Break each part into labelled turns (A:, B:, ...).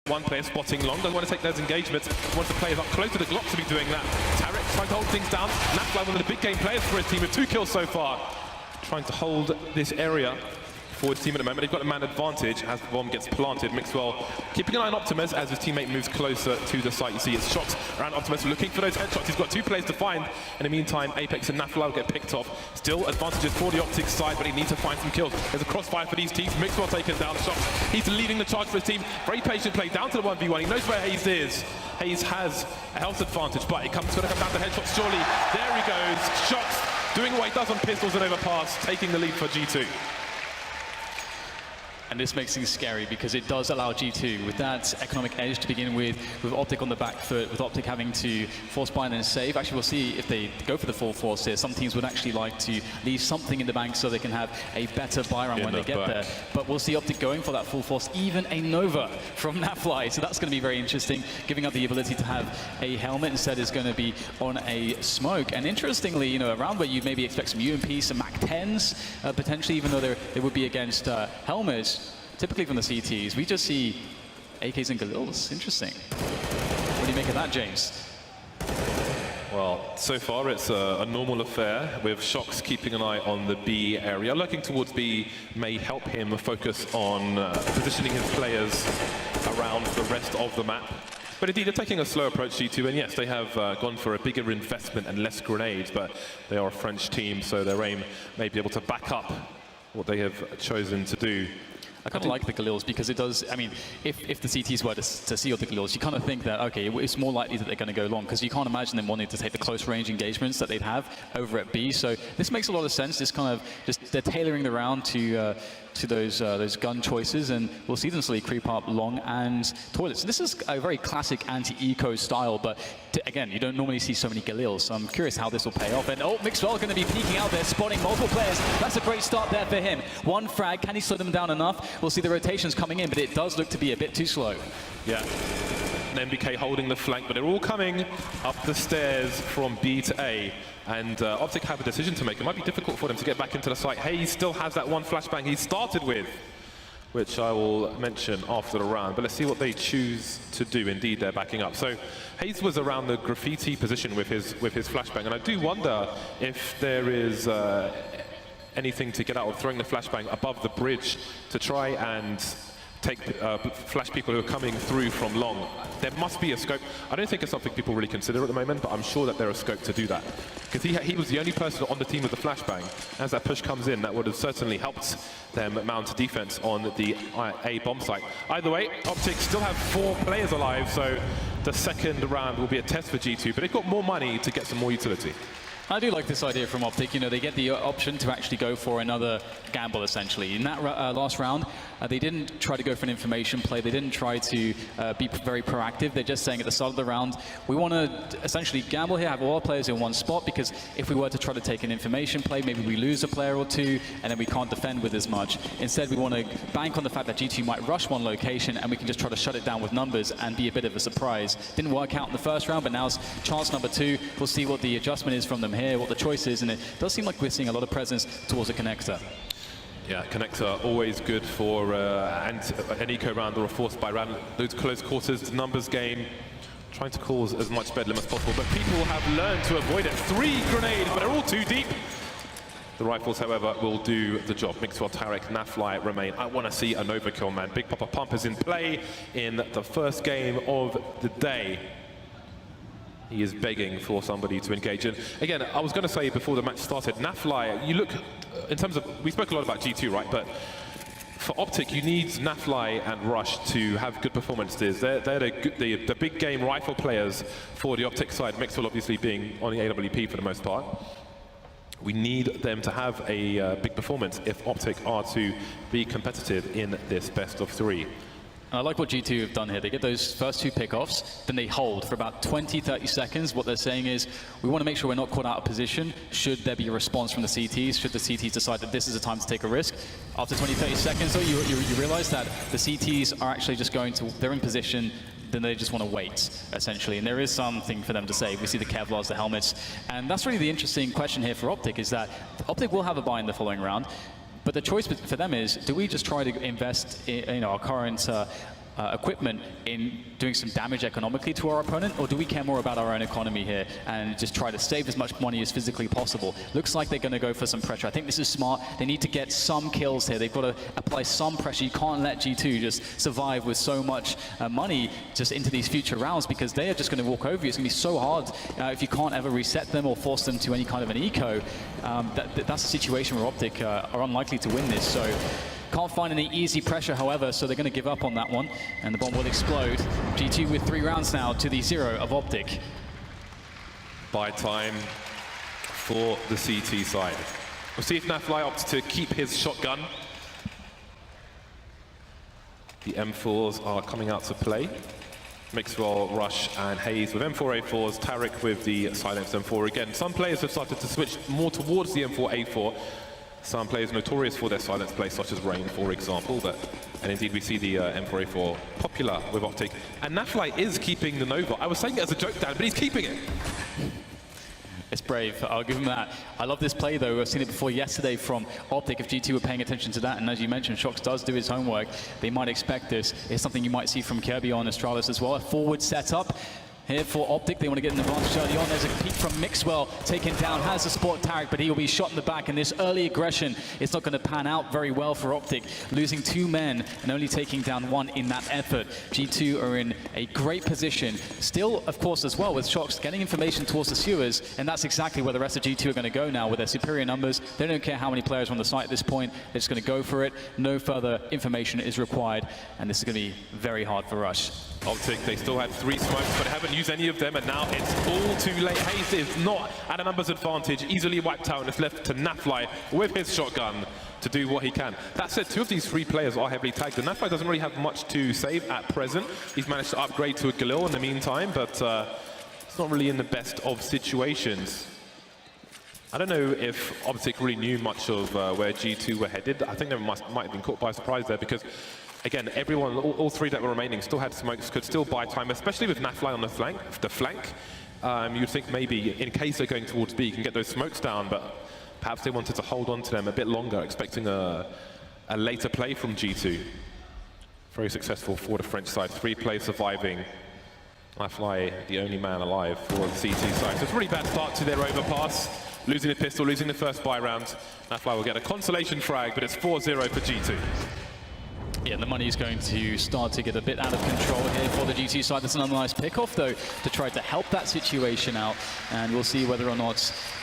A: One player spotting long, doesn't want to take those engagements, wants the players up close to the Glock to be doing that. Tarek trying to hold things down. Nafly, one of the big game players for his team with 2 kills so far. Trying to hold this area for his team at the moment. They've got a man advantage as the bomb gets planted. Mixwell keeping an eye on Optimus as his teammate moves closer to the site. You see it's shots around Optimus looking for those headshots. He's got 2 players to find. In the meantime, Apex and Nafly will get picked off. Still advantages for the OpTic side, but he needs to find some kills. There's a crossfire for these teams. Mixwell taking down shots. He's leading the charge for his team. Very patient play down to the 1v1. He knows where Hayes is. Hayes has a health advantage, but it's going to come down to headshots surely. There he goes. Shots. Doing what he does on pistols and overpass. Taking the lead for G2.
B: And this makes things scary because it does allow G2, with that economic edge to begin with OpTic on the back foot, with OpTic having to force buy and save. Actually, we'll see if they go for the full force here. Some teams would actually like to leave something in the bank so they can have a better buy round when they get there. But we'll see OpTic going for that full force, even a Nova from Nafly. So that's going to be very interesting. Giving up the ability to have a helmet instead is going to be on a smoke. And interestingly, you know, around where you maybe expect some UMP, some MAC-10s, potentially, even though they would be against helmets. Typically from the CTs, we just see AKs and Galils. Interesting. What do you make of that, James?
A: Well, so far it's a normal affair, with Shox keeping an eye on the B area. Lurking towards B may help him focus on positioning his players around the rest of the map. But indeed, they're taking a slow approach, G2, and yes, they have gone for a bigger investment and less grenades, but they are a French team, so their aim may be able to back up what they have chosen to do.
B: I kind of like the Galils because it does, I mean, if the CTs were to seal the Galils, you kind of think that, okay, it's more likely that they're going to go long because you can't imagine them wanting to take the close range engagements that they'd have over at B. So this makes a lot of sense. This kind of they're tailoring the round to those gun choices, and we'll see them slowly creep up long and toilets. So this is a very classic anti-eco style, but again, you don't normally see so many Galils, so I'm curious how this will pay off. And Mixwell going to be peeking out there, spotting multiple players. That's a great start there for him. One frag, can he slow them down enough? We'll see the rotations coming in, but it does look to be a bit too slow.
A: Yeah. And MBK holding the flank, but they're all coming up the stairs from B to A. And OpTic have a decision to make. It might be difficult for them to get back into the site. Hayes still has that one flashbang he started with, which I will mention after the round. But let's see what they choose to do. Indeed, they're backing up. So Hayes was around the graffiti position with his flashbang. And I do wonder if there is anything to get out of throwing the flashbang above the bridge to try and take flash people who are coming through from long. There must be a scope. I don't think it's something people really consider at the moment, but I'm sure that there is scope to do that. Because he was the only person on the team with the flashbang. As that push comes in, that would have certainly helped them mount defense on the A bomb site. Either way, OpTic still have 4 players alive, so the second round will be a test for G2, but they've got more money to get some more utility.
B: I do like this idea from OpTic. You know, they get the option to actually go for another gamble, essentially. In that last round, they didn't try to go for an information play. They didn't try to be very proactive. They're just saying at the start of the round, we want to essentially gamble here, have all our players in one spot, because if we were to try to take an information play, maybe we lose a player or two, and then we can't defend with as much. Instead, we want to bank on the fact that G2 might rush one location, and we can just try to shut it down with numbers and be a bit of a surprise. Didn't work out in the first round, but now it's chance number 2. We'll see what the adjustment is from them here, what the choice is, and it does seem like we're seeing a lot of presence towards a connector.
A: Yeah, connector always good for an eco round or a forced buy round. Those close quarters, numbers game, trying to cause as much bedlam as possible, but people have learned to avoid it. 3 grenades, but they're all too deep. The rifles, however, will do the job. Mixwell, Tarek, Nafly remain. I want to see an overkill, man. Big Papa Pump is in play in the first game of the day. He is begging for somebody to engage. And again, I was going to say before the match started, Nafly, you look, in terms of, we spoke a lot about G2, right? But for OpTic, you need Nafly and Rush to have good performances. They're the big game rifle players for the OpTic side, Mixwell obviously being on the AWP for the most part. We need them to have a big performance if OpTic are to be competitive in this best of 3.
B: I like what G2 have done here. They get those first 2 pickoffs, then they hold for about 20-30 seconds. What they're saying is, we want to make sure we're not caught out of position should there be a response from the CTs, should the CTs decide that this is a time to take a risk. After 20-30 seconds, though, you realize that the CTs are actually just going to, they're in position, then they just want to wait, essentially. And there is something for them to say. We see the Kevlars, the helmets. And that's really the interesting question here for OpTic, is that OpTic will have a buy in the following round. But the choice for them is, do we just try to invest in our current equipment in doing some damage economically to our opponent, or do we care more about our own economy here and just try to save as much money as physically possible? Looks like they're going to go for some pressure. I think this is smart. They need to get some kills here. They've got to apply some pressure. You can't let G2 just survive with so much money just into these future rounds, because they are just going to walk over you. It's going to be so hard if you can't ever reset them or force them to any kind of an eco. That's a situation where OpTic are unlikely to win this. So can't find any easy pressure, however, so they're going to give up on that one, and the bomb will explode. G2 with 3 rounds now to the 0 of OpTic.
A: Buy time for the CT side. We'll see if Nafly opts to keep his shotgun. The M4s are coming out to play. Mixwell, Rush, and Hayes with M4A4s, Tariq with the silenced M4 again. Some players have started to switch more towards the M4A4. Some players notorious for their silence play, such as Rain, for example. And indeed, we see the M4A4 popular with OpTic. And Nafly is keeping the Nova. I was saying it as a joke, Dan, but he's keeping it.
B: It's brave. I'll give him that. I love this play, though. I've seen it before yesterday from OpTic, if G2 were paying attention to that. And as you mentioned, Shox does do his homework. They might expect this. It's something you might see from Kirby on Astralis as well. A forward setup here for OpTic. They want to get an advantage early on. There's a peek from Mixwell, taken down, has the support Tariq, but he will be shot in the back. And this early aggression is not going to pan out very well for OpTic, losing 2 men and only taking down 1 in that effort. G2 are in a great position. Still, of course, as well, with Shox getting information towards the sewers, and that's exactly where the rest of G2 are going to go now with their superior numbers. They don't care how many players are on the site at this point. They're just going to go for it. No further information is required, and this is going to be very hard for Rush.
A: OpTic, they still had 3 smokes, but they haven't used any of them, and now it's all too late. Hayes is not at a numbers advantage, easily wiped out, and it's left to Nafly with his shotgun to do what he can. That said, 2 of these 3 players are heavily tagged, and Nafly doesn't really have much to save at present. He's managed to upgrade to a Galil in the meantime, but it's not really in the best of situations. I don't know if OpTic really knew much of where G2 were headed. I think they might have been caught by surprise there, because again, everyone, all 3 that were remaining still had smokes, could still buy time, especially with Nafly on the flank. You'd think maybe, in case they're going towards B, you can get those smokes down, but perhaps they wanted to hold on to them a bit longer, expecting a later play from G2. Very successful for the French side, 3 players surviving. Nafly, the only man alive for the CT side. So it's a really bad start to their overpass. Losing the pistol, losing the first buy round. Nafly will get a consolation frag, but it's 4-0 for G2.
B: Yeah, the money is going to start to get a bit out of control here for the G2 side. That's another nice pick-off, though, to try to help that situation out. And we'll see whether or not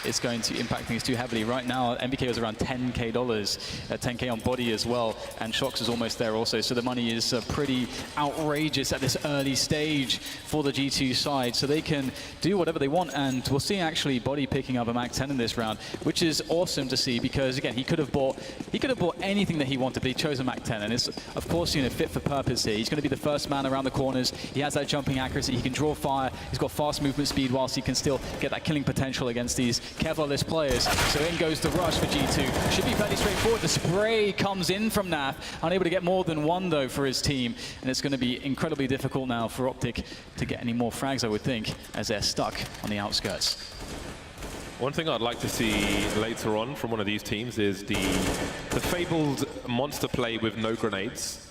B: it's going to impact things too heavily. Right now, MBK was around $10K, 10K on body as well, and Shox is almost there also. So the money is pretty outrageous at this early stage for the G2 side. So they can do whatever they want, and we'll see actually Body picking up a Mag 10 in this round, which is awesome to see, because again, he could have bought anything that he wanted, but he chose a Mag 10, and it's of course, fit for purpose here. He's going to be the first man around the corners. He has that jumping accuracy. He can draw fire. He's got fast movement speed, whilst he can still get that killing potential against these Kevlar-less players. So in goes the rush for G2. Should be fairly straightforward. The spray comes in from Naf. Unable to get more than 1, though, for his team. And it's going to be incredibly difficult now for OpTic to get any more frags, I would think, as they're stuck on the outskirts.
A: One thing I'd like to see later on from one of these teams is the fabled monster play with no grenades.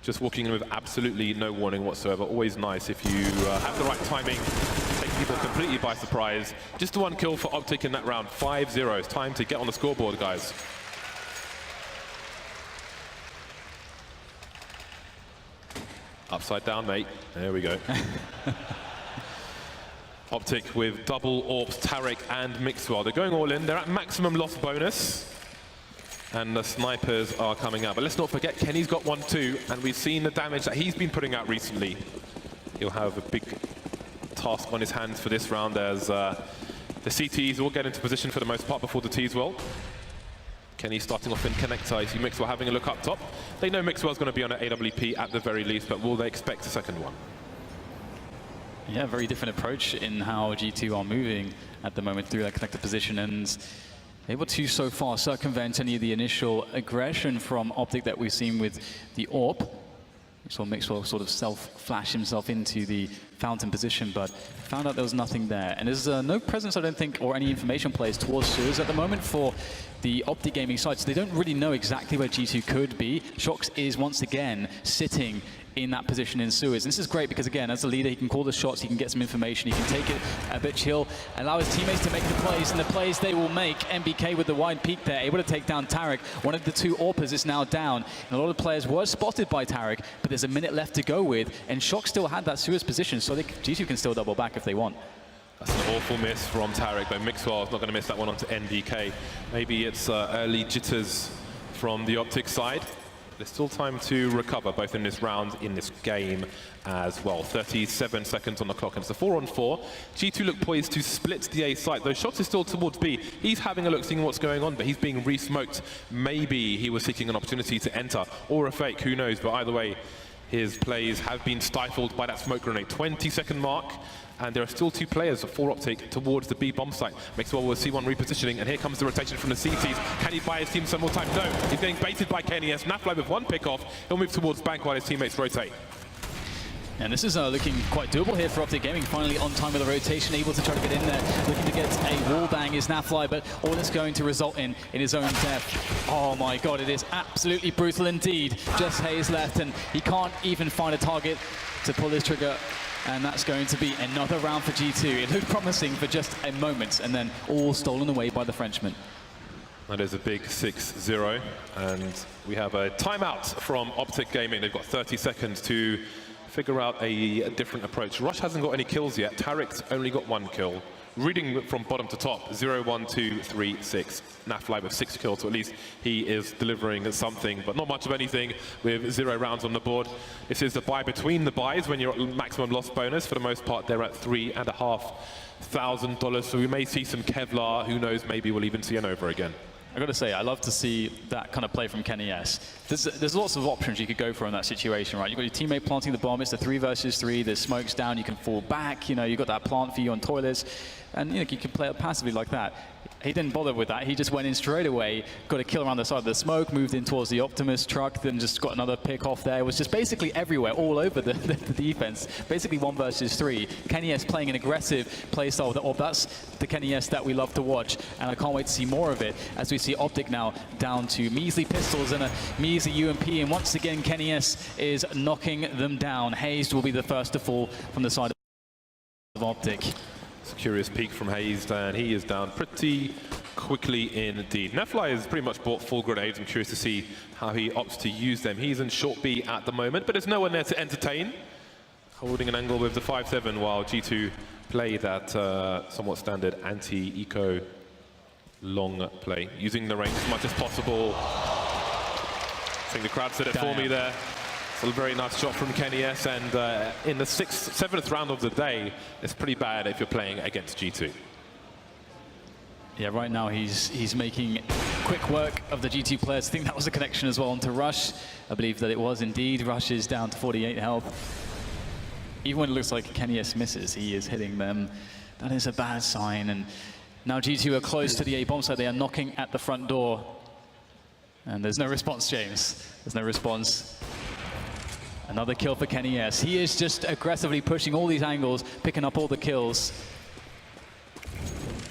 A: Just walking in with absolutely no warning whatsoever. Always nice if you have the right timing, take people completely by surprise. Just the 1 kill for OpTic in that round. 5-0. It's time to get on the scoreboard, guys. Upside down, mate. There we go. OpTic with double AWPs, Tariq and Mixwell. They're going all in. They're at maximum loss bonus. And the snipers are coming out. But let's not forget, Kenny's got 1 too. And we've seen the damage that he's been putting out recently. He'll have a big task on his hands for this round, as the CTs will get into position for the most part before the Ts will. Kenny starting off in connector. You see Mixwell having a look up top. They know Mixwell's going to be on an AWP at the very least, but will they expect a second one?
B: Yeah, very different approach in how G2 are moving at the moment through that connected position, and able to so far circumvent any of the initial aggression from OpTic that we've seen with the AWP. We saw Mixwell sort of self-flash himself into the fountain position, but found out there was nothing there. And there's no presence, I don't think, or any information plays towards sewers at the moment for the OpTic gaming side, so they don't really know exactly where G2 could be. Shox is once again sitting in that position in sewers. And this is great because, again, as a leader, he can call the shots, he can get some information, he can take it a bit chill, allow his teammates to make the plays, and the plays they will make. MBK with the wide peak there, able to take down Tarek. One of the two AWPers is now down, and a lot of players were spotted by Tarek, but there's a minute left to go with, and Shock still had that sewers position, so G2 can still double back if they want.
A: That's an awful miss from Tarek, but Mixwell's not going to miss that one onto NDK. Maybe it's early jitters from the OpTic side. There's still time to recover, both in this round, in this game as well. 37 seconds on the clock, and it's a 4-on-4. G2 look poised to split the A site. Those shots are still towards B. He's having a look, seeing what's going on, but he's being re-smoked. Maybe he was seeking an opportunity to enter, or a fake, who knows, but either way, his plays have been stifled by that smoke grenade. 20-second mark, and there are still two players for OpTic towards the B bomb site. Mixwell will see one repositioning, and here comes the rotation from the CTs. Can he buy his team some more time? No, he's getting baited by KNES. Nafly with one pick off. He'll move towards bank while his teammates rotate.
B: And this is looking quite doable here for OpTic Gaming. Finally on time with the rotation, able to try to get in there. Looking to get a wall bang is Nafly, but all it's going to result in his own death. Oh my god, it is absolutely brutal indeed. Just Hayes left, and he can't even find a target to pull his trigger. And that's going to be another round for G2. It looked promising for just a moment, and then all stolen away by the Frenchman.
A: That is a big 6-0, and we have a timeout from OpTic Gaming. They've got 30 seconds to figure out a different approach. Rush hasn't got any kills yet. Tarek's only got one kill. Reading from bottom to top, 0, 1, 2, 3, 6. Nafly with 6 kills, so at least he is delivering something, but not much of anything with 0 rounds on the board. This is the buy between the buys when you're at maximum loss bonus. For the most part, they're at $3,500, so we may see some Kevlar. Who knows, maybe we'll even see an over again.
B: I got to say, I love to see that kind of play from KNES. There's lots of options you could go for in that situation, right? You've got your teammate planting the bomb. It's a 3 versus 3. There's smokes down. You can fall back. You know, you've got that plant for you on toilets. And you know, you can play it passively like that. He didn't bother with that. He just went in straight away, got a kill around the side of the smoke, moved in towards the Optimus truck, then just got another pick off there. It was just basically everywhere, all over the defense. Basically 1 versus 3. KNES playing an aggressive play style with the AWP. That's the KNES that we love to watch, and I can't wait to see more of it as we see OpTic now down to measly pistols and a measly UMP, and once again KNES is knocking them down. Hayes will be the first to fall from the side of OpTic.
A: It's a curious peek from Hayes, and he is down pretty quickly indeed. Nafly has pretty much bought full grenades. I'm curious to see how he opts to use them. He's in short B at the moment, but there's no one there to entertain. Holding an angle with the 5-7 while G2 play that somewhat standard anti-eco long play, using the range as much as possible. I think the crowd said it for me there. It's a very nice shot from KNES, and in the 7th round of the day, it's pretty bad if you're playing against G2.
B: Yeah, right now he's making quick work of the G2 players. I think that was a connection as well onto Rush. I believe that it was indeed. Rush is down to 48 health. Even when it looks like KNES misses, he is hitting them. That is a bad sign. And now G2 are close to the A bomb site. They are knocking at the front door. And there's no response, James. There's no response. Another kill for KNES. He is just aggressively pushing all these angles, picking up all the kills.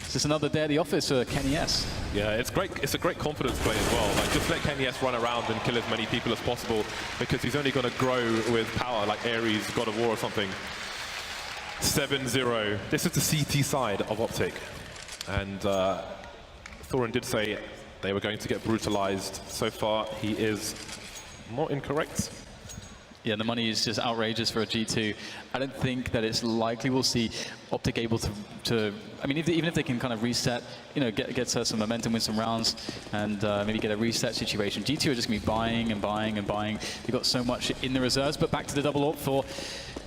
B: It's just another day at the office for KNES.
A: Yeah, it's great. It's a great confidence play as well. Like, just let KNES run around and kill as many people as possible, because he's only going to grow with power, like Ares, God of War or something. 7-0. This is the CT side of OpTic. And Thorin did say they were going to get brutalized. So far, he is not incorrect.
B: Yeah, the money is just outrageous for a G2. I don't think that it's likely we'll see OpTic able to I mean, even if they can kind of reset, you know, get some momentum, win some rounds, and maybe get a reset situation. G2 are just going to be buying and buying and buying. They've got so much in the reserves, but back to the double AWP for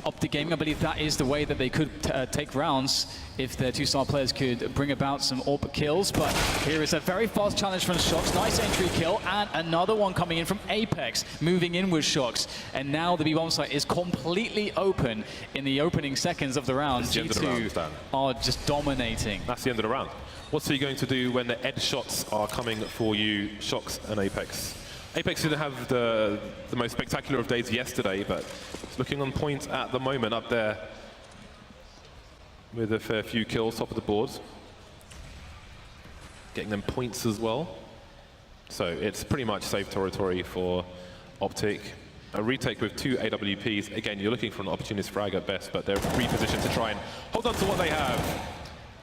B: OpTic Gaming. I believe that is the way that they could take rounds if their 2-star players could bring about some AWP kills. But here is a very fast challenge from Shox. Nice entry kill, and another one coming in from Apex, moving in with Shox. And now the B-bomb site is completely open in the opening seconds of the round. G2 are just dominating.
A: That's the end of the round. What's he going to do when the edge shots are coming for you, Shox and Apex? Apex didn't have the most spectacular of days yesterday, but it's looking on point at the moment, up there with a fair few kills, top of the board. Getting them points as well. So it's pretty much safe territory for OpTic. a retake with 2 AWPs. Again, you're looking for an opportunist frag at best, but they're repositioned to try and hold on to what they have.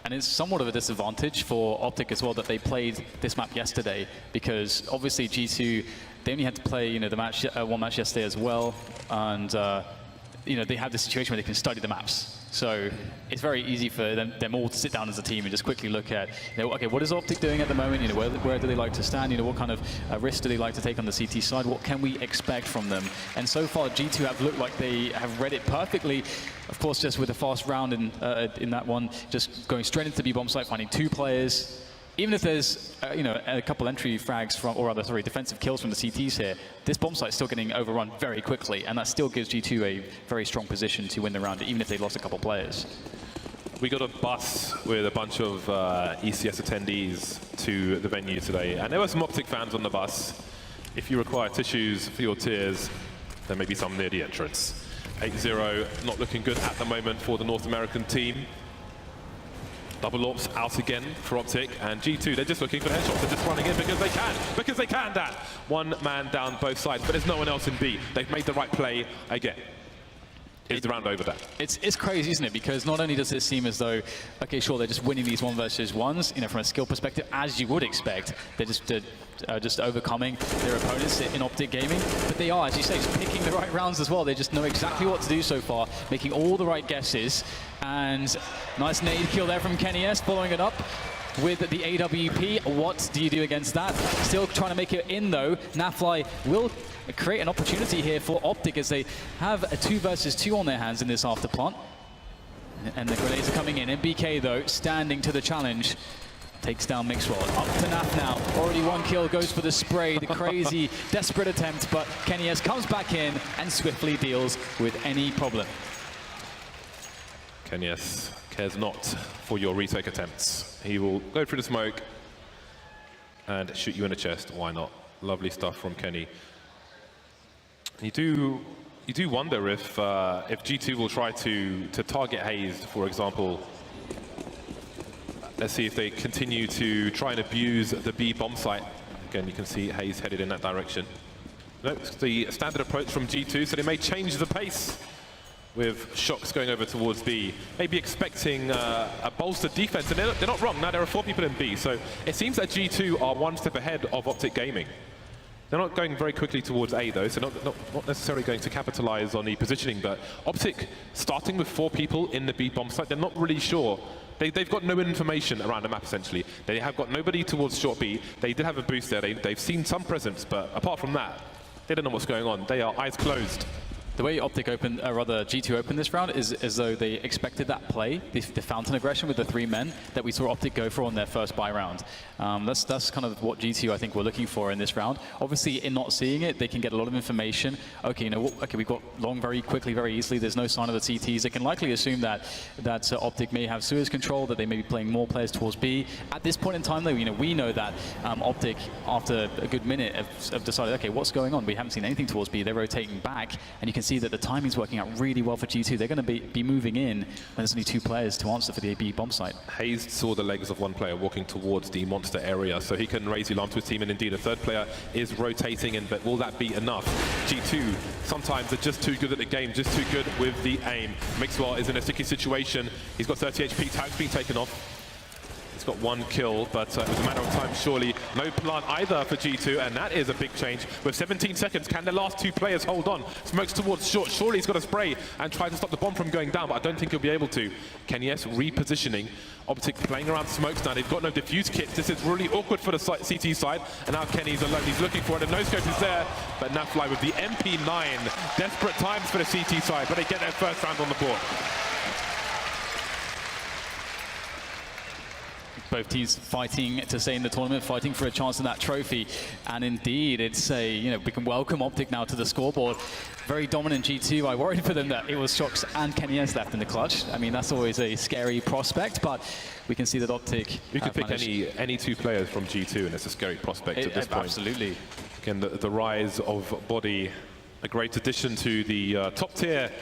B: And it's somewhat of a disadvantage for OpTic as well that they played this map yesterday, because obviously G2, they only had to play, the match, one match yesterday as well, and they have this situation where they can study the maps. So it's very easy for them all to sit down as a team and just quickly look at, okay, what is OpTic doing at the moment? Where do they like to stand? What kind of risk do they like to take on the CT side? What can we expect from them? And so far, G2 have looked like they have read it perfectly. Of course, just with a fast round in that one, just going straight into the B-bomb site, finding 2 players. Even if there's a couple entry frags from, or rather, sorry, defensive kills from the CTs here, this bomb site's still getting overrun very quickly, and that still gives G2 a very strong position to win the round, even if they lost a couple players.
A: We got a bus with a bunch of ECS attendees to the venue today, and there were some OpTic fans on the bus. If you require tissues for your tears, there may be some near the entrance. 8-0, not looking good at the moment for the North American team. Double ops out again for OpTic, and G2, they're just looking for headshots. They're just running in because they can that. One man down both sides, but there's no one else in B. They've made the right play again. Is the round over there?
B: It's crazy, isn't it? Because not only does it seem as though, okay, sure, they're just winning these 1 versus 1s, from a skill perspective, as you would expect. They're just overcoming their opponents in OpTic gaming, but they are, as you say, just picking the right rounds as well. They just know exactly what to do so far, making all the right guesses. And nice nade kill there from Kenny S, following it up with the AWP. What do you do against that? Still trying to make it in, though. Nafly will create an opportunity here for OpTic as they have a 2 versus 2 on their hands in this after plant. And the grenades are coming in. MBK, though, standing to the challenge. Takes down Mixwell. Up to Naf now. Already 1 kill, goes for the spray. The crazy, desperate attempt, but Kenny S comes back in and swiftly deals with any problem.
A: Kenny S cares not for your retake attempts. He will go through the smoke and shoot you in the chest. Why not? Lovely stuff from Kenny. You do wonder if G2 will try to target Hayes, for example. Let's see if they continue to try and abuse the B bomb site. Again, you can see Hayes headed in that direction. No, it's the standard approach from G2, so they may change the pace with Shocks going over towards B. Maybe expecting a bolstered defense, and they're not wrong. Now there are 4 people in B, so it seems that G2 are 1 step ahead of OpTic Gaming. They're not going very quickly towards A, though, so not necessarily going to capitalize on the positioning, but OpTic starting with 4 people in the B bomb site, they're not really sure. They've got no information around the map, essentially. They have got nobody towards short B. They did have a boost there. They've seen some presence, but apart from that, they don't know what's going on. They are eyes closed.
B: The way OpTic opened, rather G2 opened this round is as though they expected that play, the fountain aggression with the 3 men that we saw OpTic go for on their first buy round. That's kind of what G2 I think were looking for in this round. Obviously, in not seeing it, they can get a lot of information. Okay, okay, we've got long very quickly, very easily. There's no sign of the CTs. They can likely assume that OpTic may have Suez control, that they may be playing more players towards B. At this point in time, though, we know that OpTic, after a good minute, have decided, okay, what's going on? We haven't seen anything towards B. They're rotating back, and you can see that the timing's working out really well for G2. They're going to be moving in when there's only 2 players to answer for the AB bomb site.
A: Hayes saw the legs of 1 player walking towards the monster area, so he can raise the alarm to his team, and indeed a 3rd player is rotating in, but will that be enough? G2 sometimes are just too good at the game, just too good with the aim. Mixwell is in a sticky situation. He's got 30 HP, tag's being taken off. He's got 1 kill, but it was a matter of time, surely. No plant either for G2, and that is a big change. With 17 seconds, can the last 2 players hold on? Smokes towards short. Surely he's got a spray and try to stop the bomb from going down, but I don't think he'll be able to. Kenny S repositioning. OpTic playing around smokes now. They've got no diffuse kits. This is really awkward for the CT side, and now Kenny's alone. He's looking for it, and no scope is there, but Nafly with the MP9. Desperate times for the CT side, but they get their first round on the board.
B: Both teams fighting to stay in the tournament, fighting for a chance in that trophy. And indeed, it's we can welcome OpTic now to the scoreboard. Very dominant G2. I worried for them that it was Shocks and Kenny S left in the clutch. I mean, that's always a scary prospect, but we can see that OpTic.
A: You could pick any 2 players from G2, and it's a scary prospect at this point.
B: Absolutely.
A: Again, the rise of Body, a great addition to the top tier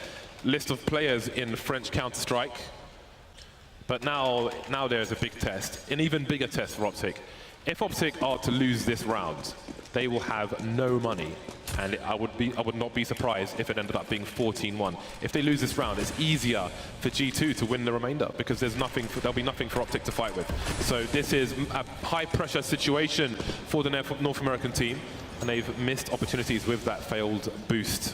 A: list of players in French Counter-Strike. But now there's a big test, an even bigger test for OpTic. If OpTic are to lose this round, they will have no money And I would not be surprised if it ended up being 14-1. If they lose this round, it's easier for G2 to win the remainder because there'll be nothing for OpTic to fight with. So this is a high-pressure situation for the North American team, and they've missed opportunities with that failed boost.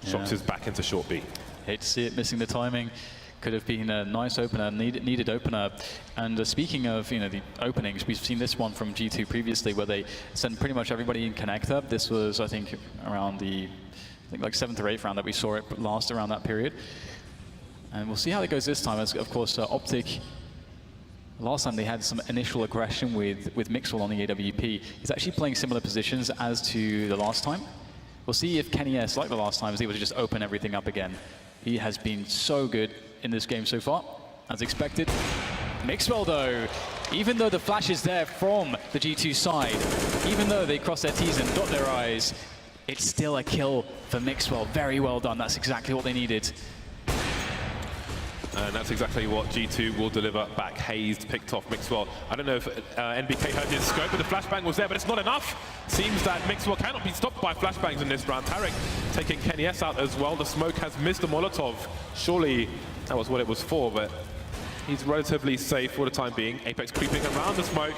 A: Shox is back into short B.
B: Hate to see it, missing the timing. Could have been a nice opener, needed opener. And speaking of, the openings, we've seen this one from G2 previously, where they sent pretty much everybody in connector. This was, I think, around like 7th or 8th round that we saw it last around that period. And we'll see how it goes this time. As of course, OpTic. Last time they had some initial aggression with Mixwell on the AWP. He's actually playing similar positions as to the last time. We'll see if Kenny S, like the last time, is able to just open everything up again. He has been so good in this game so far, as expected. Mixwell, though, even though the flash is there from the G2 side, even though they cross their T's and dot their I's, it's still a kill for Mixwell. Very well done. That's exactly what they needed.
A: And that's exactly what G2 will deliver back. Hazed picked off Mixwell. I don't know if NBK heard his scope, but the flashbang was there, but it's not enough. Seems that Mixwell cannot be stopped by flashbangs in this round. Tarek taking Kenny S out as well. The smoke has missed the Molotov. Surely that was what it was for, but he's relatively safe for the time being. Apex creeping around the smoke,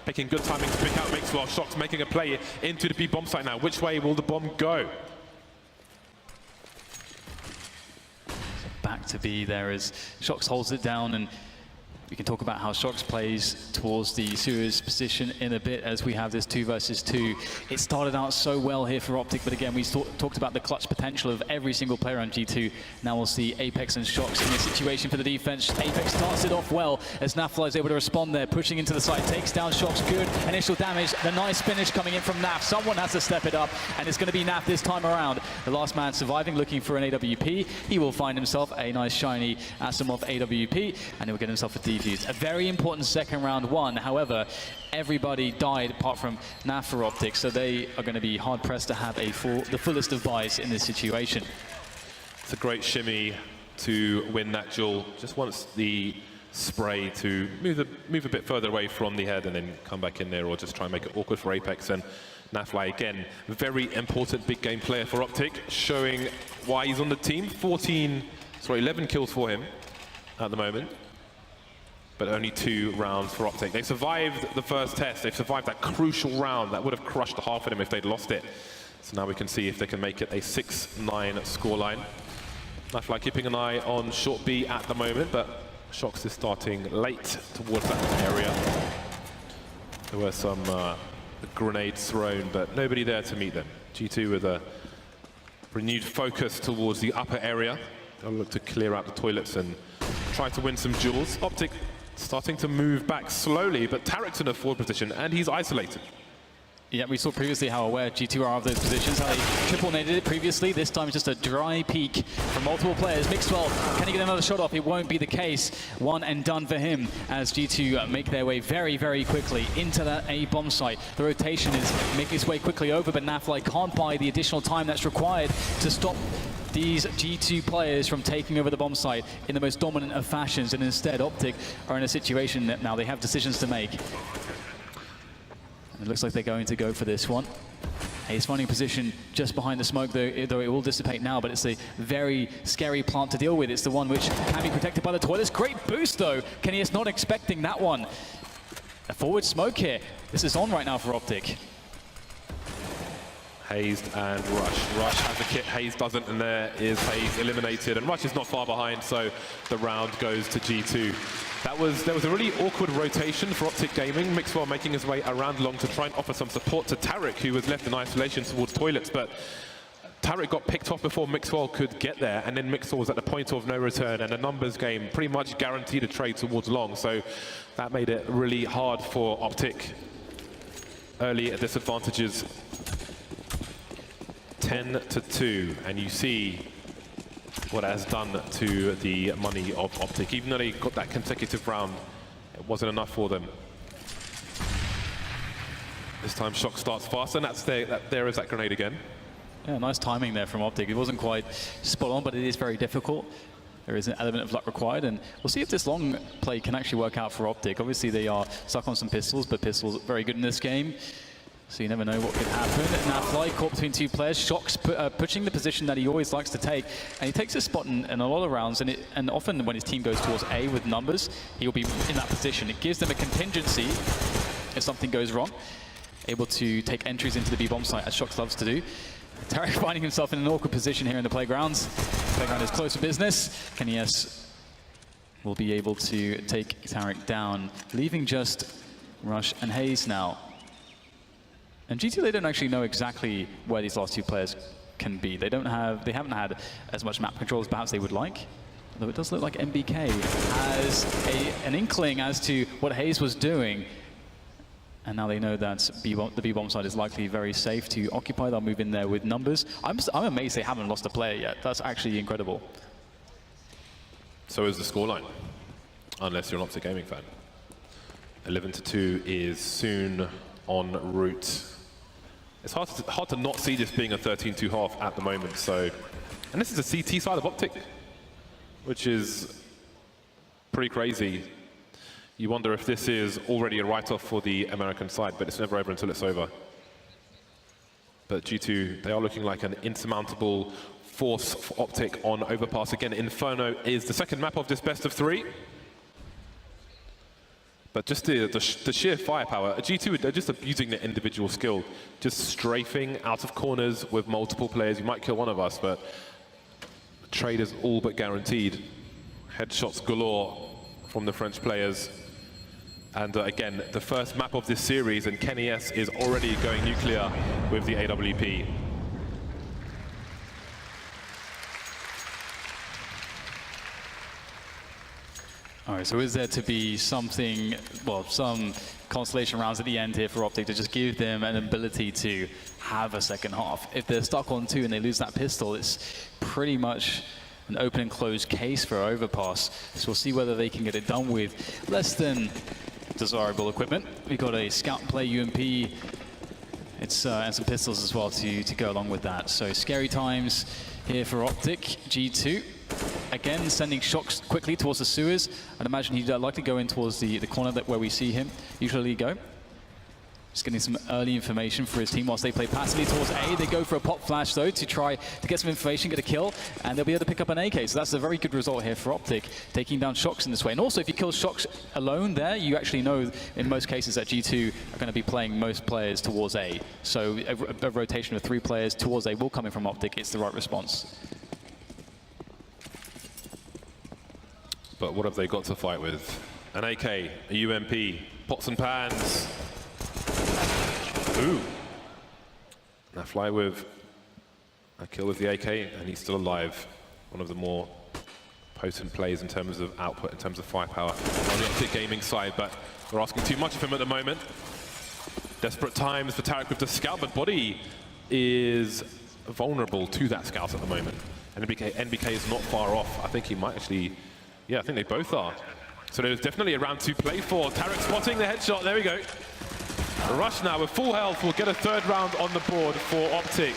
A: picking good timing to pick out Mixwell. Shox making a play into the B bomb site now. Which way will the bomb go?
B: Back to B there as Shox holds it down, and we can talk about how Shox plays towards the Suez position in a bit as we have this 2 versus 2. It started out so well here for OpTic, but again, we talked about the clutch potential of every single player on G2. Now we'll see Apex and Shox in this situation for the defense. Apex starts it off well as Nafla is able to respond there, pushing into the site, takes down Shox. Good initial damage. The nice finish coming in from Naf. Someone has to step it up, and it's going to be Naf this time around. The last man surviving, looking for an AWP. He will find himself a nice shiny Asimov AWP, and he'll get himself a defuse. A very important second round one. However, everybody died apart from Naf for OpTic, so they are going to be hard pressed to have the fullest of buys in this situation.
A: It's a great shimmy to win that duel. Just wants the spray to move a bit further away from the head and then come back in there, or just try and make it awkward for Apex. And Nafly, again, very important big game player for OpTic, showing why he's on the team. 11 kills for him at the moment, but only 2 rounds for OpTic. They survived the first test. They've survived that crucial round that would have crushed the half of them if they'd lost it. So now we can see if they can make it a 6-9 scoreline. Nafly keeping an eye on short B at the moment, but Shox is starting late towards that area. There were some grenades thrown, but nobody there to meet them. G2 with a renewed focus towards the upper area. They'll look to clear out the toilets and try to win some duels. OpTic starting to move back slowly, but Tarek's in a forward position and he's isolated.
B: Yeah, we saw previously how aware G2 are of those positions, how they triple-naded it previously. This time it's just a dry peek from multiple players. Mixwell, can he get another shot off? It won't be the case. One and done for him as G2 make their way very, very quickly into that A bomb site. The rotation is making its way quickly over, but Nafly can't buy the additional time that's required to stop these G2 players from taking over the bomb site in the most dominant of fashions, and instead OpTic are in a situation that now they have decisions to make. It looks like they're going to go for this one. He's finding position just behind the smoke, though it will dissipate now, but it's a very scary plant to deal with. It's the one which can be protected by the toilets. Great boost, though. Kenny is not expecting that one. A forward smoke here. This is on right now for OpTic.
A: Hazed and Rush. Rush has a kit, Hazed doesn't, and there is Hazed eliminated. And Rush is not far behind, so the round goes to G2. There was a really awkward rotation for OpTic Gaming. Mixwell making his way around long to try and offer some support to Tarek, who was left in isolation towards toilets. But Tarek got picked off before Mixwell could get there, and then Mixwell was at the point of no return, and a numbers game pretty much guaranteed a trade towards long. So that made it really hard for OpTic. Early disadvantages. 10-2, and you see what it has done to the money of OpTic. Even though they got that consecutive round, it wasn't enough for them. This time Shox starts fast, and there is that grenade again.
B: Yeah, nice timing there from OpTic. It wasn't quite spot on, but it is very difficult. There is an element of luck required, and we'll see if this long play can actually work out for OpTic. Obviously, they are stuck on some pistols, but pistols are very good in this game. So you never know what could happen. Now Fly caught between two players. Shock's pushing the position that he always likes to take. And he takes his spot in a lot of rounds. And often when his team goes towards A with numbers, he'll be in that position. It gives them a contingency if something goes wrong. Able to take entries into the B-bomb site, as Shock loves to do. Tarek finding himself in an awkward position here in the playgrounds. Playground is close for business. ECS will be able to take Tarek down, leaving just Rush and Hayes now. And G2, they don't actually know exactly where these last two players can be. They haven't had as much map control as perhaps they would like. Although it does look like MBK has an inkling as to what Hayes was doing. And now they know that the B-bomb side is likely very safe to occupy. They'll move in there with numbers. I'm amazed they haven't lost a player yet. That's actually incredible.
A: So is the scoreline, unless you're an OpTic Gaming fan. 11-2 is soon en route. It's hard to not see this being a 13-2 half at the moment. So, and this is the CT side of OpTic, which is pretty crazy. You wonder if this is already a write-off for the American side, but it's never over until it's over. But G2, they are looking like an insurmountable force for OpTic on Overpass. Again, Inferno is the second map of this best of three. But just the sheer firepower, G2, they're just abusing their individual skill. Just strafing out of corners with multiple players. You might kill one of us, but trade is all but guaranteed. Headshots galore from the French players. And again, the first map of this series, and ECS is already going nuclear with the AWP.
B: All right, so is there to be something, well, some consolation rounds at the end here for OpTic to just give them an ability to have a second half? If they're stuck on 2 and they lose that pistol, it's pretty much an open and closed case for Overpass. So we'll see whether they can get it done with less than desirable equipment. We've got a scout play UMP, and some pistols as well to go along with that. So scary times here for OpTic. G2 again sending Shocks quickly towards the sewers. I'd imagine he'd likely go in towards the corner where we see him usually go. Just getting some early information for his team whilst they play passively towards A. They go for a pop flash, though, to try to get some information, get a kill, and they'll be able to pick up an AK. So that's a very good result here for OpTic, taking down Shocks in this way. And also, if you kill Shocks alone there, you actually know in most cases that G2 are going to be playing most players towards A. So a rotation of 3 players towards A will come in from OpTic. It's the right response.
A: But what have they got to fight with? An AK, a UMP, pots and pans. Ooh. Now Fly with a kill with the AK, and he's still alive. One of the more potent plays in terms of output, in terms of firepower on the OpTic Gaming side, but we're asking too much of him at the moment. Desperate times for Tarek with the scout, but Body is vulnerable to that scout at the moment. And NBK is not far off. I think he might actually, yeah, I think they both are. So there's definitely a round to play for. Tarek spotting the headshot, there we go. Rush now with full health will get a 3rd round on the board for OpTic.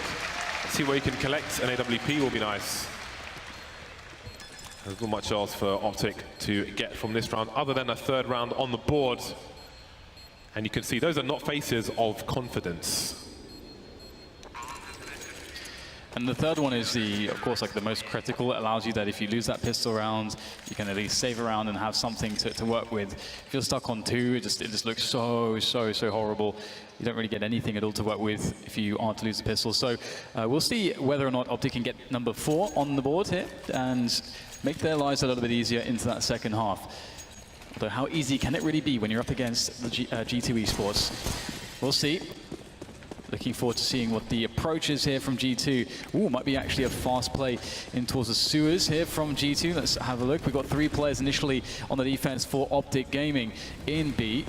A: Let's see where he can collect an AWP will be nice. There's not much else for OpTic to get from this round other than a 3rd round on the board. And you can see those are not faces of confidence.
B: And the third one is of course, like the most critical. It allows you that if you lose that pistol round, you can at least save a round and have something to work with. If you're stuck on 2, it just looks so horrible. You don't really get anything at all to work with if you are to lose the pistol. So we'll see whether or not OpTic can get number 4 on the board here and make their lives a little bit easier into that second half. Although how easy can it really be when you're up against the G2 Esports? We'll see. Looking forward to seeing what the approach is here from G2. Ooh, might be actually a fast play in towards the sewers here from G2. Let's have a look. We've got 3 players initially on the defense for OpTic Gaming in B.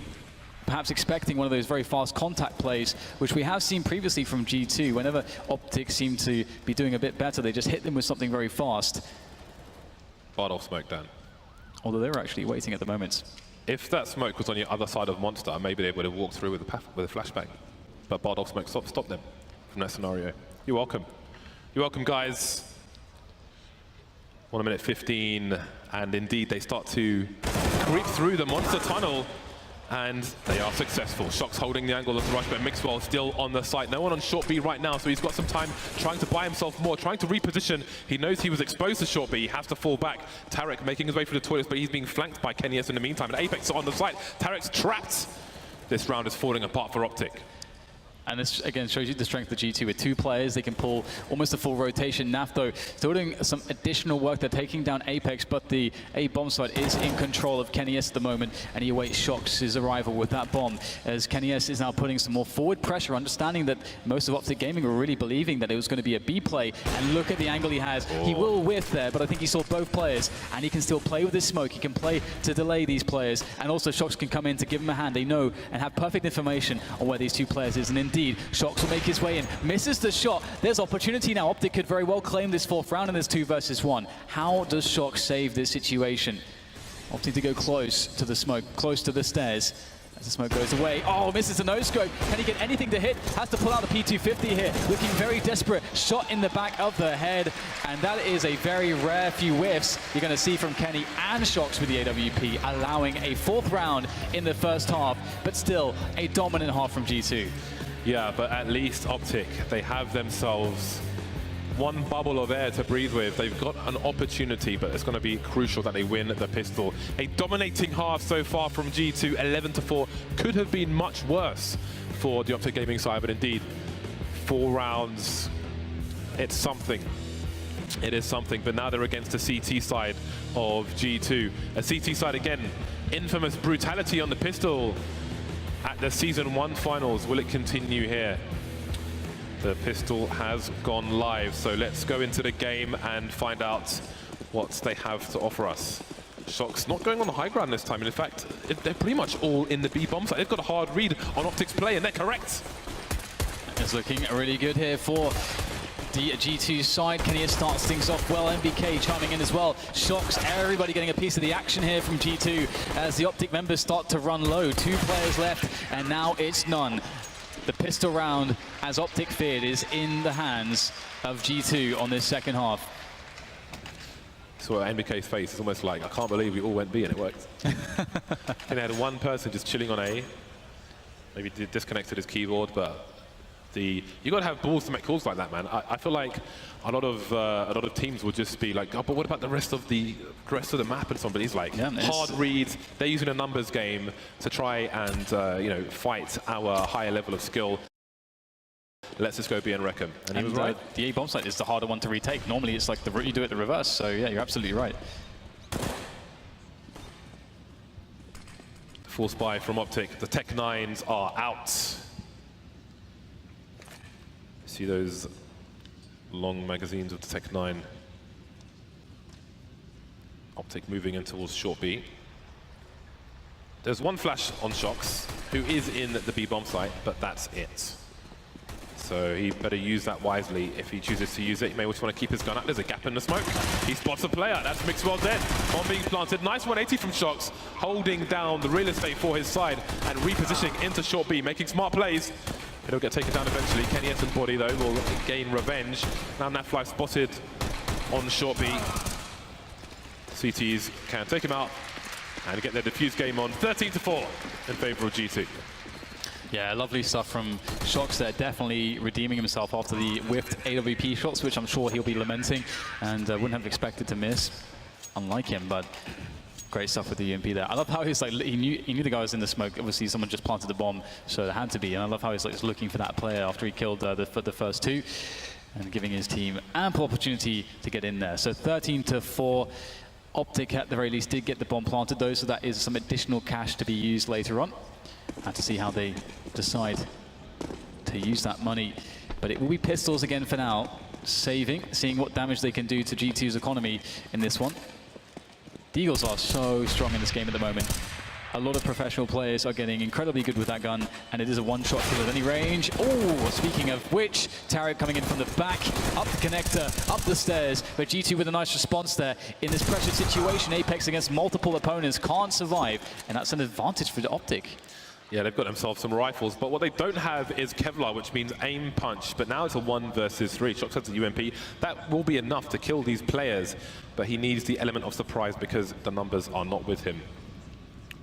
B: Perhaps expecting one of those very fast contact plays, which we have seen previously from G2. Whenever OpTic seem to be doing a bit better, they just hit them with something very fast.
A: Bard off smoke down.
B: Although they're actually waiting at the moment.
A: If that smoke was on the other side of Monster, maybe they would have walked through with a flashbang. But Bard off smoke stopped them from that scenario. You're welcome. You're welcome, guys. 1 minute 15, and indeed they start to creep through the Monster tunnel. And they are successful. Shox holding the angle of the rush, but Mixwell still on the site. No one on short B right now, so he's got some time trying to buy himself more, trying to reposition. He knows he was exposed to short B. He has to fall back. Tarek making his way through the toilets, but he's being flanked by KennyS in the meantime. And Apex are on the site. Tarek's trapped. This round is falling apart for OpTic.
B: And this, again, shows you the strength of G2 with 2 players. They can pull almost a full rotation. Naf, though, still doing some additional work. They're taking down Apex, but the A bomb site is in control of KennyS at the moment, and he awaits Shox's arrival with that bomb, as KennyS is now putting some more forward pressure, understanding that most of OpTic Gaming were really believing that it was going to be a B play. And look at the angle he has. He will whiff there, but I think he saw both players, and he can still play with his smoke. He can play to delay these players, and also Shox can come in to give him a hand. They know and have perfect information on where these 2 players is, and indeed, Shox will make his way in. Misses the shot. There's opportunity now. OpTic could very well claim this 4th round, and there's 2 versus 1. How does Shox save this situation? Opting to go close to the smoke, close to the stairs. As the smoke goes away. Oh, misses the no-scope. Can he get anything to hit? Has to pull out the P250 here. Looking very desperate. Shot in the back of the head. And that is a very rare few whiffs you're going to see from Kenny and Shox with the AWP, allowing a 4th round in the first half, but still a dominant half from G2.
A: Yeah, but at least OpTic, they have themselves one bubble of air to breathe with. They've got an opportunity, but it's going to be crucial that they win the pistol. A dominating half so far from G2, 11-4. Could have been much worse for the OpTic Gaming side, but indeed, 4 rounds, it's something. It is something, but now they're against the CT side of G2. A CT side, again, infamous brutality on the pistol at the Season 1 finals. Will it continue here? The pistol has gone live, so let's go into the game and find out what they have to offer us. Shox not going on the high ground this time, and in fact, they're pretty much all in the B bomb site. They've got a hard read on OpTic's play, and they're correct.
B: It's looking really good here for the G2 side. KennyS starts things off well. MBK chiming in as well. Shox, everybody getting a piece of the action here from G2 as the OpTic members start to run low. 2 players left, and now it's none. The pistol round, as OpTic feared, is in the hands of G2 on this second half.
A: So MBK's face is almost like, I can't believe we all went B and it worked. And they had one person just chilling on A. Maybe disconnected his keyboard, but you got to have balls to make calls like that, man. I feel like a lot of teams would just be like, oh, but what about the rest of the map and somebody's like, yeah, hard reads. They're using a numbers game to try and you know, fight our higher level of skill. Let's just go B and wreck him. And he was right.
B: The A bomb site is the harder one to retake. Normally it's like you do it the reverse. So yeah, you're absolutely right.
A: Full spy from OpTic. The Tech 9s are out. See those long magazines of the Tech 9. OpTic moving in towards short B. There's one flash on Shox, who is in the B bomb site, but that's it. So he better use that wisely if he chooses to use it. He may just want to keep his gun out. There's a gap in the smoke. He spots a player. That's Mixwell dead. Bomb being planted. Nice 180 from Shox, holding down the real estate for his side and repositioning into short B, making smart plays. It'll get taken down eventually. KennyS and Body, though, will gain revenge. Now Nafly spotted on short B. CTs can take him out and get their defuse game on. 13-4 in favor of G2.
B: Yeah, lovely stuff from Shox there. Definitely redeeming himself after the whiffed AWP shots, which I'm sure he'll be lamenting and wouldn't have expected to miss, unlike him, but great stuff with the UMP there. I love how he's like, he knew the guy was in the smoke. Obviously, someone just planted the bomb, so it had to be. And I love how he's like just looking for that player after he killed the first 2 and giving his team ample opportunity to get in there. So 13-4. OpTic at the very least did get the bomb planted though, so that is some additional cash to be used later on. And to see how they decide to use that money. But it will be pistols again for now, saving, seeing what damage they can do to G2's economy in this one. The Eagles are so strong in this game at the moment. A lot of professional players are getting incredibly good with that gun, and it is a one-shot kill at any range. Oh, speaking of which, Tarek coming in from the back, up the connector, up the stairs, but G2 with a nice response there. In this pressure situation, Apex against multiple opponents can't survive, and that's an advantage for the OpTic.
A: Yeah, they've got themselves some rifles, but what they don't have is Kevlar, which means aim punch. But now it's a 1 versus 3. Shox has the UMP. That will be enough to kill these players, but he needs the element of surprise because the numbers are not with him.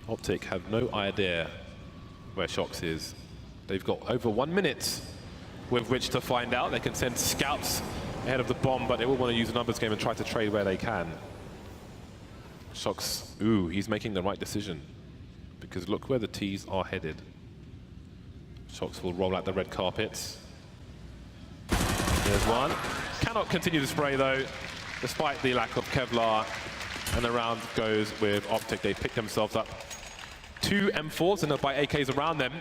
A: OpTic have no idea where Shox is. They've got over 1 minute with which to find out. They can send scouts ahead of the bomb, but they will want to use a numbers game and try to trade where they can. Shox, ooh, he's making the right decision, because look where the T's are headed. Shox will roll out the red carpets. There's one. Cannot continue to spray though, despite the lack of Kevlar. And the round goes with OpTic. They pick themselves up 2 M4s and they'll buy AKs around them.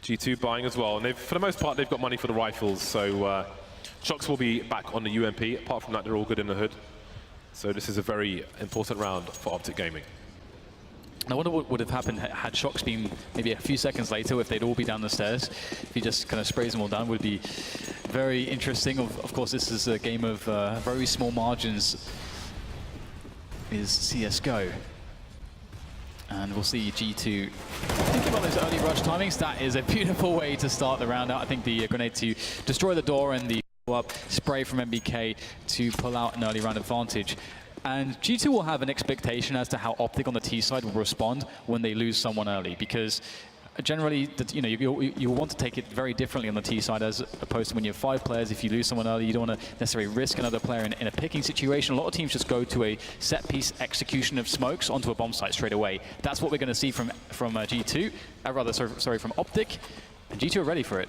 A: G2 buying as well. And they've, for the most part, they've got money for the rifles. So Shox will be back on the UMP. Apart from that, they're all good in the hood. So this is a very important round for OpTic Gaming.
B: I wonder what would have happened had Shox been maybe a few seconds later, if they'd all be down the stairs. If he just kind of sprays them all down, would be very interesting. Of course, this is a game of very small margins, is CSGO. And we'll see G2 thinking about those early rush timings. That is a beautiful way to start the round out. I think the grenade to destroy the door and the up spray from MBK to pull out an early round advantage. And G2 will have an expectation as to how OpTic on the T side will respond when they lose someone early, because generally, you want to take it very differently on the T side as opposed to when you have 5 players. If you lose someone early, you don't want to necessarily risk another player in a picking situation. A lot of teams just go to a set piece execution of smokes onto a bomb site straight away. That's what we're going to see from G2, sorry, from OpTic, and G2 are ready for it.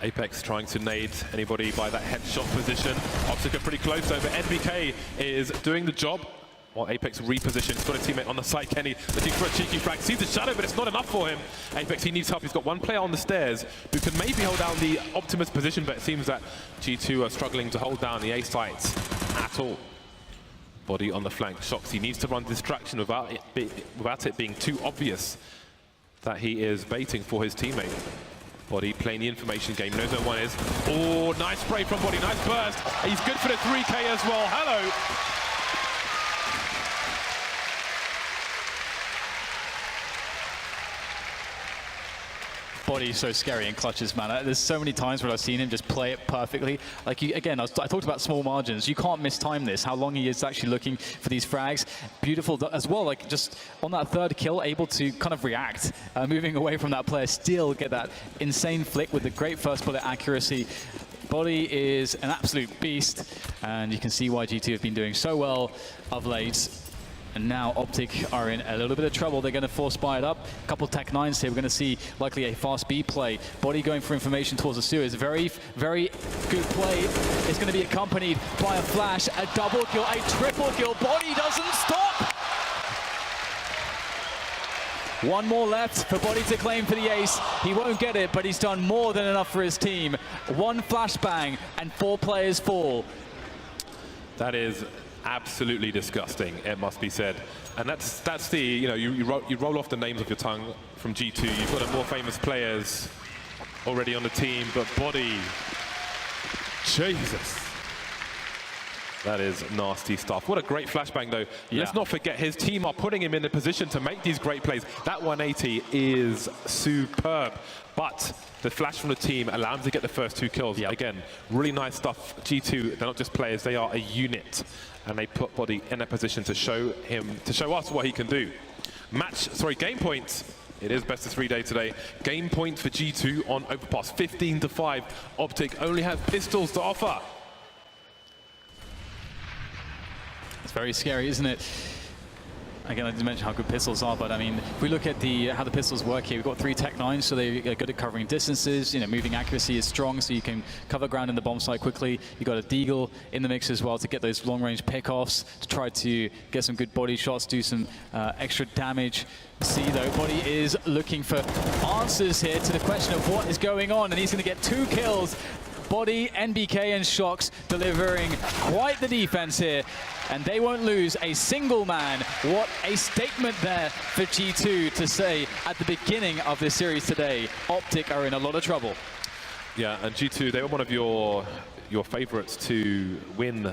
A: Apex trying to nade anybody by that headshot position. OpTic are pretty close though, but NBK is doing the job while Apex repositions. Got a teammate on the site, Kenny, looking for a cheeky frag. Sees the shadow, but it's not enough for him. Apex, he needs help. He's got 1 player on the stairs who can maybe hold down the Optimus position, but it seems that G2 are struggling to hold down the A sites at all. Body on the flank. Shox, he needs to run distraction without it being too obvious that he is baiting for his teammate. Body playing the information game, knows where one is. Oh, nice spray from Body, nice burst. He's good for the 3K as well. Hello.
B: Body's so scary in clutches, man. There's so many times where I've seen him just play it perfectly. Like, again, I talked about small margins. You can't mistime this, how long he is actually looking for these frags. Beautiful as well, like just on that 3rd kill, able to kind of react, moving away from that player, still get that insane flick with the great first bullet accuracy. Body is an absolute beast, and you can see why G2 have been doing so well of late. And now OpTic are in a little bit of trouble. They're going to force buy it up. A couple Tech 9s here. We're going to see likely a fast B play. Body going for information towards the sewer is a very, very good play. It's going to be accompanied by a flash, a double kill, a triple kill. Body doesn't stop. 1 more left for Body to claim for the ace. He won't get it, but he's done more than enough for his team. 1 flashbang and 4 players fall.
A: That is absolutely disgusting, it must be said. And that's the, you roll off the names of your tongue from G2. You've got more famous players already on the team, but Body, Jesus. That is nasty stuff. What a great flashbang though. Yeah. Let's not forget his team are putting him in a position to make these great plays. That 180 is superb, but the flash from the team allowed him to get the first 2 kills. Yep. Again, really nice stuff. G2, they're not just players, they are a unit. And they put Body in a position to show us what he can do. Game point. It is best of 3 day today. Game point for G2 on Overpass, 15-5. OpTic only have pistols to offer.
B: It's very scary, isn't it? Again, I didn't mention how good pistols are, but I mean, if we look at how the pistols work here, we've got 3 Tech 9s, so they're good at covering distances. Moving accuracy is strong, so you can cover ground in the bomb site quickly. You've got a Deagle in the mix as well to get those long-range pickoffs, to try to get some good body shots, do some extra damage. See, though, Body is looking for answers here to the question of what is going on, and he's going to get 2 kills. Body, NBK, and Shox delivering quite the defense here, and they won't lose a single man. What a statement there for G2 to say at the beginning of this series today. OpTic are in a lot of trouble.
A: Yeah, and G2, they were one of your favorites to win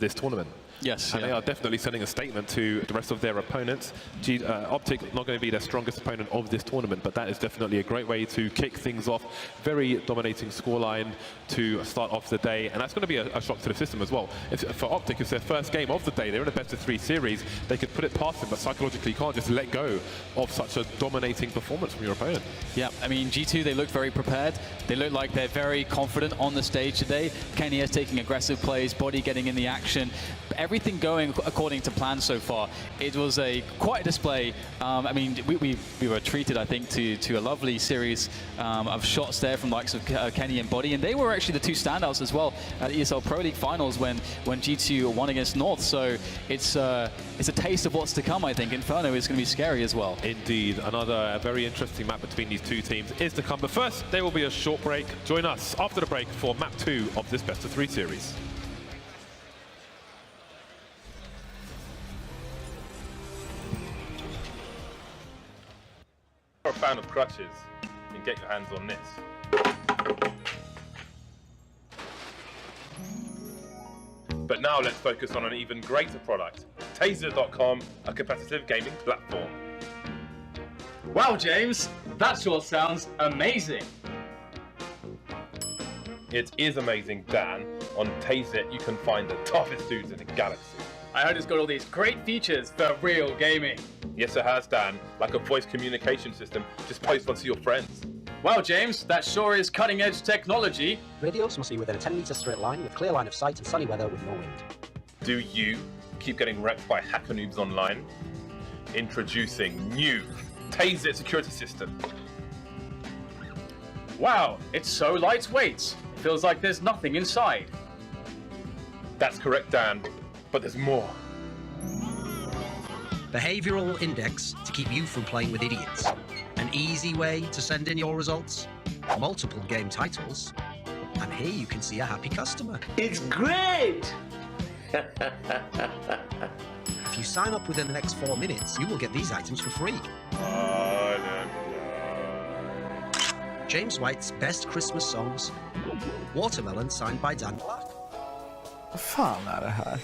A: this tournament.
B: Yes,
A: and they are definitely sending a statement to the rest of their opponents. OpTic not going to be their strongest opponent of this tournament, but that is definitely a great way to kick things off. Very dominating scoreline to start off the day, and that's going to be a shock to the system as well. For OpTic, it's their first game of the day. They're in a best-of-3 series. They could put it past them, but psychologically you can't just let go of such a dominating performance from your opponent.
B: Yeah, I mean, G2, they look very prepared. They look like they're very confident on the stage today. Kenny is taking aggressive plays, Body getting in the action. Everything going according to plan so far. It was quite a display. I mean, we were treated, I think, to a lovely series of shots there from the likes of Kenny and Body, and they were actually the two standouts as well at ESL Pro League finals when G2 won against North. So it's a taste of what's to come, I think. Inferno is going to be scary as well.
A: Indeed, another very interesting map between these two teams is to come. But first, there will be a short break. Join us after the break for map 2 of this best-of-3 series.
C: If you're a fan of crutches, then get your hands on this. But now let's focus on an even greater product, Taser.com, a competitive gaming platform.
D: Wow, James, that sure sounds amazing.
C: It is amazing, Dan. On Taser, you can find the toughest dudes in the galaxy.
D: I heard it's got all these great features for real gaming.
C: Yes, it has, Dan. Like a voice communication system. Just post one to your friends.
D: Wow, James, that sure is cutting-edge technology.
E: Radios must be within a 10-meter straight line with clear line of sight and sunny weather with no wind.
C: Do you keep getting wrecked by hacker noobs online? Introducing new Taser security system.
D: Wow, it's so lightweight. It feels like there's nothing inside.
C: That's correct, Dan. But there's more.
E: Behavioral index to keep you from playing with idiots. An easy way to send in your results. Multiple game titles. And here you can see a happy customer.
F: It's great!
E: If you sign up within the next 4 minutes, you will get these items for free. James White's best Christmas songs. Watermelon signed by Dan Black.
F: Fan är det här?